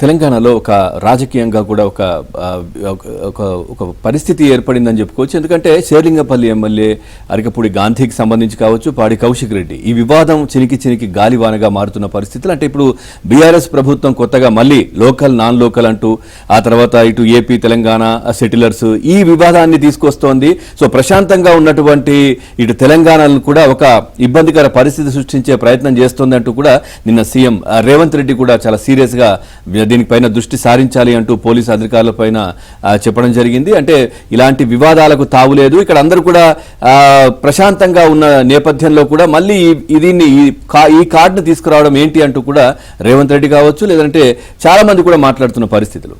తెలంగాణలో ఒక రాజకీయంగా కూడా ఒక పరిస్థితి ఏర్పడిందని చెప్పుకోవచ్చు. ఎందుకంటే శేర్లింగపల్లి ఎమ్మెల్యే అరికపూడి గాంధీకి సంబంధించి కావచ్చు, పాడి కౌశిక్ రెడ్డి ఈ వివాదం చినికి గాలివానగా మారుతున్న పరిస్థితులు. అంటే ఇప్పుడు బీఆర్ఎస్ ప్రభుత్వం కొత్తగా మళ్ళీ లోకల్ నాన్ లోకల్ అంటూ ఆ తర్వాత ఇటు ఏపీ తెలంగాణ సెటిలర్స్ ఈ వివాదాన్ని తీసుకొస్తోంది. సో ప్రశాంతంగా ఉన్నటువంటి ఇటు తెలంగాణను కూడా ఒక ఇబ్బందికర పరిస్థితి సృష్టించే ప్రయత్నం చేస్తోంది అంటూ కూడా నిన్న సీఎం రేవంత్ రెడ్డి కూడా చాలా సీరియస్ గా దీనిపైన దృష్టి సారించాలి అంటూ పోలీసు అధికారులపైన చెప్పడం జరిగింది. అంటే ఇలాంటి వివాదాలకు తావులేదు, ఇక్కడ అందరూ కూడా ప్రశాంతంగా ఉన్న నేపథ్యంలో కూడా మళ్ళీ దీన్ని ఈ కార్డును తీసుకురావడం ఏంటి అంటూ కూడా రేవంత్ రెడ్డి కావచ్చు, లేదంటే చాలా మంది కూడా మాట్లాడుతున్న పరిస్థితులు.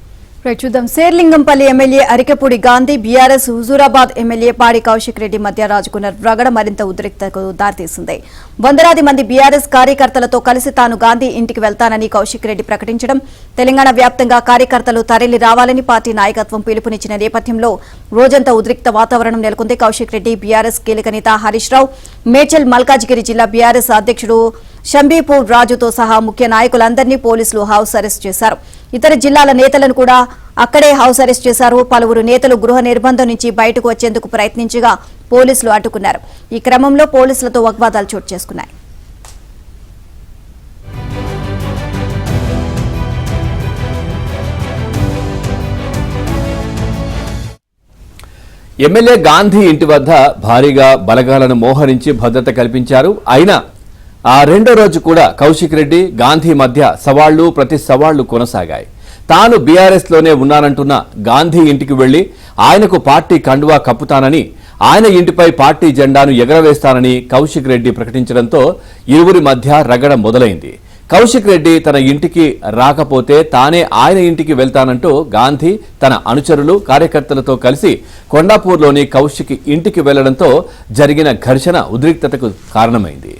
చూద్దాం. Serilingampally MLA Arikapudi Gandhi, BRS Huzurabad MLA పాడి కౌశిక్ రెడ్డి మధ్య రాజుకున్న రగడ మరింత ఉద్రిక్తతకు దారితీసింది. వందలాది మంది బీఆర్ఎస్ కార్యకర్తలతో కలిసి తాను గాంధీ ఇంటికి వెళ్తానని కౌశిక్ రెడ్డి ప్రకటించడం, తెలంగాణ వ్యాప్తంగా కార్యకర్తలు తరలి రావాలని పార్టీ నాయకత్వం పిలుపునిచ్చిన నేపథ్యంలో రోజంతా ఉద్రిక్త వాతావరణం నెలకొంది. కౌశిక్ రెడ్డి, బీఆర్ఎస్ కీలక నేత హరీష్ రావు, మేడ్చల్ మల్కాజిగిరి జిల్లా బీఆర్ఎస్ అధ్యక్షుడు షంబీపూర్ రాజుతో సహా ముఖ్య నాయకులందరినీ పోలీసులు హౌస్ అరెస్ట్ చేశారు. ఇతర జిల్లాల నేతలను కూడా అక్కడే హౌస్ అరెస్ట్ చేశారు. పలువురు నేతలు గృహ నిర్బంధం నుంచి బయటకు వచ్చేందుకు ప్రయత్నించగా పోలీసులు అడ్డుకున్నారు. ఈ క్రమంలో పోలీసులతో వాగ్వాదాలు చోటు చేసుకున్నాయి. ఎమ్మెల్యే గాంధీ ఇంటి వద్ద భారీగా బలగాలను మోహరించి భద్రత కల్పించారు. అయినా ఆ రెండో రోజు కూడా కౌశిక్ రెడ్డి, గాంధీ మధ్య సవాళ్లు ప్రతి సవాళ్లు కొనసాగాయి. తాను బీఆర్ఎస్ లోనే ఉన్నానంటున్న గాంధీ ఇంటికి వెళ్లి ఆయనకు పార్టీ కండువా కప్పుతానని, ఆయన ఇంటిపై పార్టీ జెండాను ఎగరవేస్తానని కౌశిక్ రెడ్డి ప్రకటించడంతో ఇరువురి మధ్య రగడ మొదలైంది. కౌశిక్ రెడ్డి తన ఇంటికి రాకపోతే తానే ఆయన ఇంటికి వెళ్తానంటూ గాంధీ తన అనుచరులు, కార్యకర్తలతో కలిసి కొండాపూర్లోని కౌశిక్ ఇంటికి వెళ్లడంతో జరిగిన ఘర్షణ ఉద్రిక్తతకు కారణమైంది.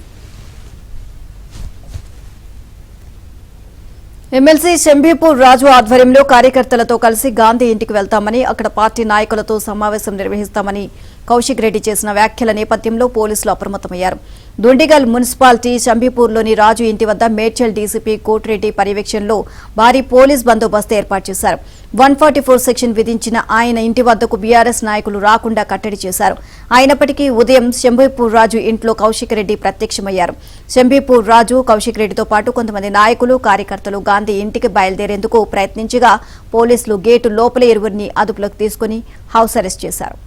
ఎమ్మెల్సీ షంబీపూర్ రాజు ఆధ్వర్యంలో కార్యకర్తలతో కలిసి గాంధీ ఇంటికి వెళ్తామని, అక్కడ పార్టీ నాయకులతో సమావేశం నిర్వహిస్తామని కౌశిక్ రెడ్డి చేసిన వ్యాఖ్యల నేపథ్యంలో పోలీసులు అప్రమత్తమయ్యారు. దుండిగల్ మున్సిపాలిటీ షంబీపూర్లోని రాజు ఇంటి వద్ద మేడ్చల్ డీసీపీ కోటిరెడ్డి పర్యవేక్షణలో భారీ పోలీస్ బందోబస్తు ఏర్పాటు చేశారు. 144 సెక్షన్ విధించిన ఆయన ఇంటి వద్దకు బీఆర్ఎస్ నాయకులు రాకుండా కట్టడి చేశారు. అయినప్పటికీ ఉదయం షంబీపూర్ రాజు ఇంట్లో కౌశిక్ రెడ్డి ప్రత్యక్షమయ్యారు. షంబీపూర్ రాజు, కౌశిక్ రెడ్డితో పాటు కొంతమంది నాయకులు, కార్యకర్తలు గాంధీ ఇంటికి బయలుదేరేందుకు ప్రయత్నించగా పోలీసులు గేటు లోపల ఇరువురిని అదుపులోకి తీసుకుని హౌస్ అరెస్ట్ చేశారు.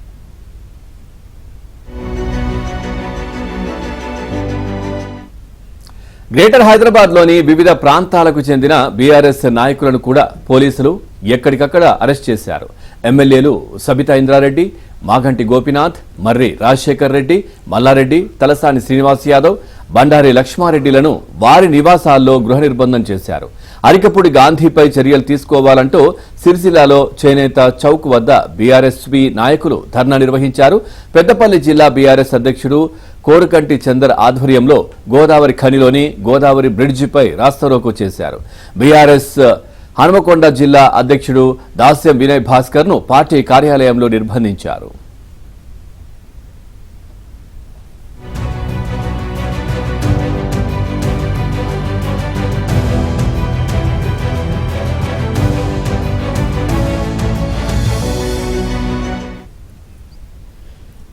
గ్రేటర్ హైదరాబాద్ లోని వివిధ ప్రాంతాలకు చెందిన బీఆర్ఎస్ నాయకులను కూడా పోలీసులు ఎక్కడికక్కడ అరెస్ట్ చేశారు. ఎమ్మెల్యేలు సబితా ఇంద్రారెడ్డి, మాగంటి గోపీనాథ్, మర్రి రాజశేఖర్ రెడ్డి, మల్లారెడ్డి, తలసాని శ్రీనివాస్ యాదవ్, బండారి లక్ష్మారెడ్డిలను వారి నివాసాల్లో గృహ నిర్బంధం చేశారు. అరికపూడి గాంధీపై చర్యలు తీసుకోవాలంటూ సిరిసిల్లాలో చేనేత చౌక్ వద్ద బీఆర్ఎస్పీ నాయకులు ధర్నా నిర్వహించారు. పెద్దపల్లి జిల్లా బీఆర్ఎస్ అధ్యక్షుడు కోరుకంటి చందర్ ఆధ్వర్యంలో గోదావరి ఖనిలోని గోదావరి బ్రిడ్జిపై రాస్తారోకో చేశారు. బీఆర్ఎస్ హనుమకొండ జిల్లా అధ్యక్షుడు దాస్యం వినయ్ భాస్కర్ ను పార్టీ కార్యాలయంలో నిర్బంధించారు.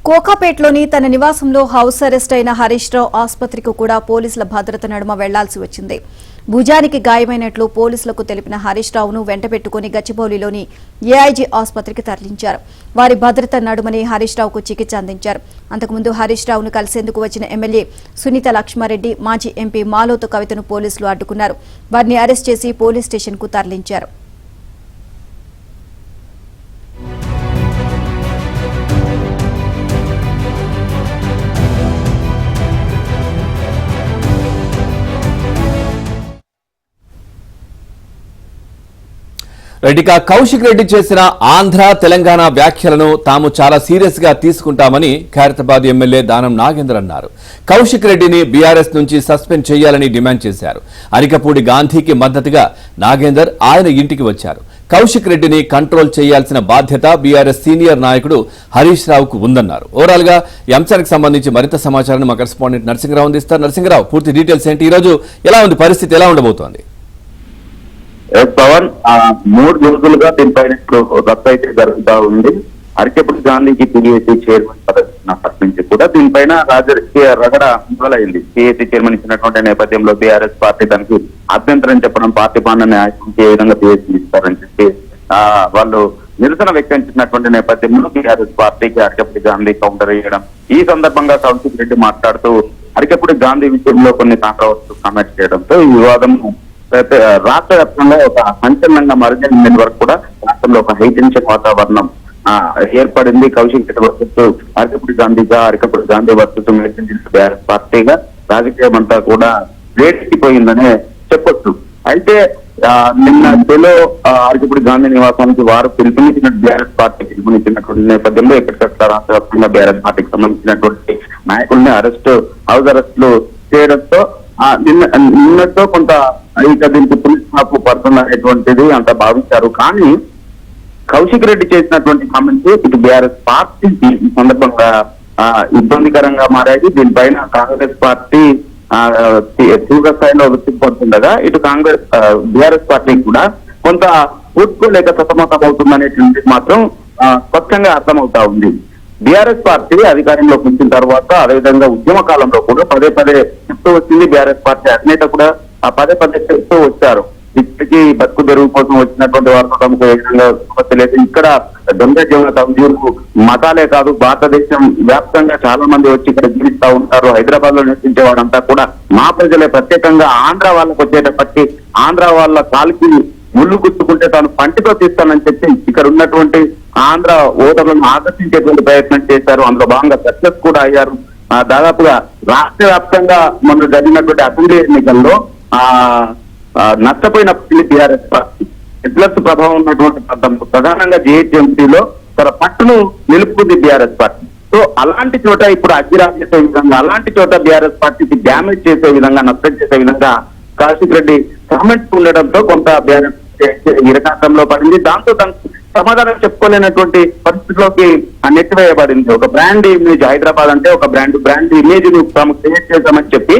కోకాపేట్లోని తన నివాసంలో హౌస్ అరెస్ట్ అయిన హరీష్ రావు ఆసుపత్రికి కూడా పోలీసుల భద్రత నడుమ వెళ్లాల్సి వచ్చింది. భుజానికి గాయమైనట్లు పోలీసులకు తెలిపిన హరీష్ రావును వెంటబెట్టుకుని గచ్చిబౌలిలోని ఏఐజీ ఆసుపత్రికి తరలించారు. వారి భద్రత నడుమని హరీష్ రావుకు చికిత్స అందించారు. అంతకుముందు హరీష్ రావును కలిసేందుకు వచ్చిన ఎమ్మెల్యే సునీత లక్ష్మారెడ్డి, మాజీ ఎంపీ మాలోతు కవితను పోలీసులు అడ్డుకున్నారు. వారిని అరెస్ట్ చేసి పోలీస్ స్టేషన్కు తరలించారు. రెడ్డిక కౌశిక్ రెడ్డి చేసిన ఆంధ్ర తెలంగాణ వ్యాఖ్యలను తాము చాలా సీరియస్ గా తీసుకుంటామని ఖైరతాబాద్ ఎమ్మెల్యే దానం నాగేందర్ అన్నారు. కౌశిక్ రెడ్డిని బీఆర్ఎస్ నుంచి సస్పెండ్ చేయాలని డిమాండ్ చేశారు. అరికపూడి గాంధీకి మద్దతుగా నాగేందర్ ఆయన ఇంటికి వచ్చారు. కౌశిక్ రెడ్డిని కంట్రోల్ చేయాల్సిన బాధ్యత బీఆర్ఎస్ సీనియర్ నాయకుడు హరీష్ రావుకు ఉందన్నారు. ఓవరాల్ గా ఈ అంశానికి సంబంధించి మరింత సమాచారాన్ని మా కరెస్పాండెంట్ నరసింగరావు అందిస్తారు. నరసింగరావు, పూర్తి డీటెయిల్స్ ఏంటి, ఈ రోజు ఎలా ఉంది పరిస్థితి, ఎలా ఉండబోతోంది? పవన్ 3 రోజులుగా దీనిపైన ఇప్పుడు రద్దు అయితే జరుగుతా ఉంది. అరికెప్పుడు గాంధీకి పిఏసీ చైర్మన్ పదవి ఉన్నప్పటి నుంచి కూడా దీనిపైన రాజకీయ రగడ మొదలైంది. పిఏసీ చైర్మన్ ఇచ్చినటువంటి నేపథ్యంలో బీఆర్ఎస్ పార్టీ దానికి అభ్యంతరం చెప్పడం, పార్టీ పాలన ఏ విధంగా పిఏసీ ఇస్తారని చెప్పి వాళ్ళు నిరసన వ్యక్తించినటువంటి నేపథ్యంలో బీఆర్ఎస్ పార్టీకి అరికెప్పుడు గాంధీ కౌంటర్ ఇవ్వడం. ఈ సందర్భంగా కౌశిక్ రెడ్డి మాట్లాడుతూ అరికెప్పుడు గాంధీ విషయంలో కొన్ని కాంట్రవర్సీ కామెంట్స్ చేయడంతో ఈ వివాదం రాష్ట్ర వ్యాప్తంగా ఒక సంచలనంగా మారింది. వరకు కూడా రాష్ట్రంలో ఒక హైటెన్షన్ వాతావరణం ఏర్పడింది. కౌశిక్ రెడ్డి వర్సెస్ అరికపూడి గాంధీగా, అరికపూడి గాంధీ వర్సెస్ బీఆర్ఎస్ పార్టీగా రాజకీయం అంతా కూడా వేడెక్కిపోయిందనే చెప్పొచ్చు. అయితే నిన్న ఢిల్లీలో అరికపూడి గాంధీ నివాసానికి వారు పిలుపునిచ్చిన బీఆర్ఎస్ పార్టీ పిలుపునిచ్చినటువంటి నేపథ్యంలో ఎక్కడికక్కడ రాష్ట్ర వ్యాప్తంగా బీఆర్ఎస్ పార్టీకి సంబంధించినటువంటి నాయకుల్ని హౌస్ అరెస్టులు చేయడంతో నిన్నతో కొంత ఇక దీనికి పులిస్ మాపు పడుతుంది అనేటువంటిది అంత భావించారు. కానీ కౌశిక్ రెడ్డి చేసినటువంటి కామెంట్స్ ఇటు బీఆర్ఎస్ పార్టీకి ఈ సందర్భంగా ఇబ్బందికరంగా మారాయి. దీనిపైన కాంగ్రెస్ పార్టీ తీవ్ర స్థాయిలో విసిగిపడుతుండగా ఇటు బీఆర్ఎస్ పార్టీ కూడా కొంత పూర్తిలేక సతమతం అవుతుందనేటువంటిది మాత్రం స్పష్టంగా అర్థమవుతా ఉంది. బీఆర్ఎస్ పార్టీ అధికారంలోకి వచ్చిన తర్వాత అదేవిధంగా ఉద్యమ కాలంలో కూడా పదే చెప్తూ వచ్చింది. బీఆర్ఎస్ పార్టీ అధినేత కూడా పదే చెప్తూ వచ్చారు. ఇప్పటికీ బతుకు తెరువు కోసం వచ్చినటువంటి వారు తమకు ఏ విధంగా సమస్య లేదు. ఇక్కడ దొంగ జీవన తమకు మతాలే కాదు, భారతదేశం వ్యాప్తంగా చాలా మంది వచ్చి ఇక్కడ జీవిస్తా ఉంటారు. హైదరాబాద్ లో నివసించే వారంతా కూడా మా ప్రజలే. ప్రత్యేకంగా ఆంధ్ర వాళ్ళకు వచ్చేటప్పటికీ ఆంధ్ర వాళ్ళ కాలికి ముళ్ళు గుచ్చుకుంటే తాను పంటితో తీస్తానని చెప్పి ఇక్కడ ఉన్నటువంటి ఆంధ్ర ఓటర్లను ఆకర్షించేటువంటి ప్రయత్నం చేశారు. అందులో భాగంగా సక్సెస్ కూడా అయ్యారు. దాదాపుగా రాష్ట్ర వ్యాప్తంగా మొన్న జరిగినటువంటి అసెంబ్లీ ఎన్నికల్లో నష్టపోయినప్పటికీ బీఆర్ఎస్ పార్టీ ప్లస్ ప్రభావం ఉన్నటువంటి ప్రధానంగా జిహెచ్ఎంసీలో తన పట్టును నిలుపుకుంది బీఆర్ఎస్ పార్టీ. సో అలాంటి చోట ఇప్పుడు అగ్గిరాజ్ చేసే విధంగా, అలాంటి చోట బీఆర్ఎస్ పార్టీకి డ్యామేజ్ చేసే విధంగా, నష్టం చేసే విధంగా కౌశిక్ రెడ్డి కామెంట్స్ ఉండడంతో కొంత బీఆర్ఎస్ ఇరకాటంలో పడింది. దాంతో తనకు సమాధానం చెప్పుకోలేనటువంటి పరిస్థితిలోకి నెట్టివేయబడింది. ఒక బ్రాండ్ ఇమేజ్, హైదరాబాద్ అంటే ఒక బ్రాండ్ ఇమేజ్ ను తాము క్రియేట్ చేద్దామని చెప్పి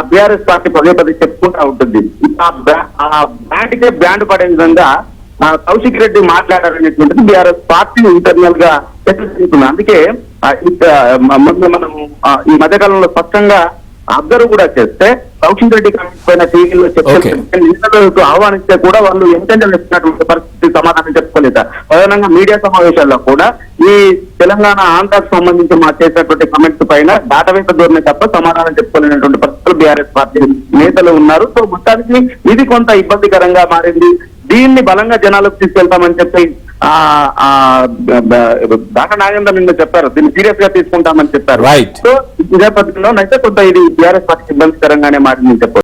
బీఆర్ఎస్ పార్టీ పదే చెప్పుకుంటా ఉంటుంది. ఆ బ్రాండ్ కే బ్రాండ్ పడే విధంగా కౌశిక్ రెడ్డి మాట్లాడారనేటువంటిది బీఆర్ఎస్ పార్టీ ఇంటర్నల్ గా చర్చించుకుంది. అందుకే మనం ఈ మధ్యకాలంలో స్పష్టంగా అబ్జర్వ్ కూడా చేస్తే కౌశిక్ రెడ్డి కమిటీ పైన టీవీలో చెప్తే ఆహ్వానిస్తే కూడా వాళ్ళు ఎంటెండర్ ఇచ్చినటువంటి పరిస్థితి సమాధానం చెప్పుకోలేదు. ప్రధానంగా మీడియా సమావేశాల్లో కూడా ఈ తెలంగాణ ఆంధ్రాకు సంబంధించి మా చేసినటువంటి కమెంట్స్ పైన దాటవేత ధోరణి తప్ప సమాధానం చెప్పుకోలేనటువంటి పరిస్థితులు బీఆర్ఎస్ పార్టీ నేతలు ఉన్నారు. సో మొత్తానికి ఇది కొంత ఇబ్బందికరంగా మారింది. దీన్ని బలంగా జనాలకు తీసుకెళ్తామని చెప్పి దాకా నాగేంద్ర నిన్న చెప్పారు. దీన్ని సీరియస్ గా తీసుకుంటామని చెప్పారు. సో ఇదే పద్ధతిలో అయితే కొంత ఇది బీఆర్ఎస్ పార్టీ ఇబ్బందికరంగానే మారిందని చెప్పారు.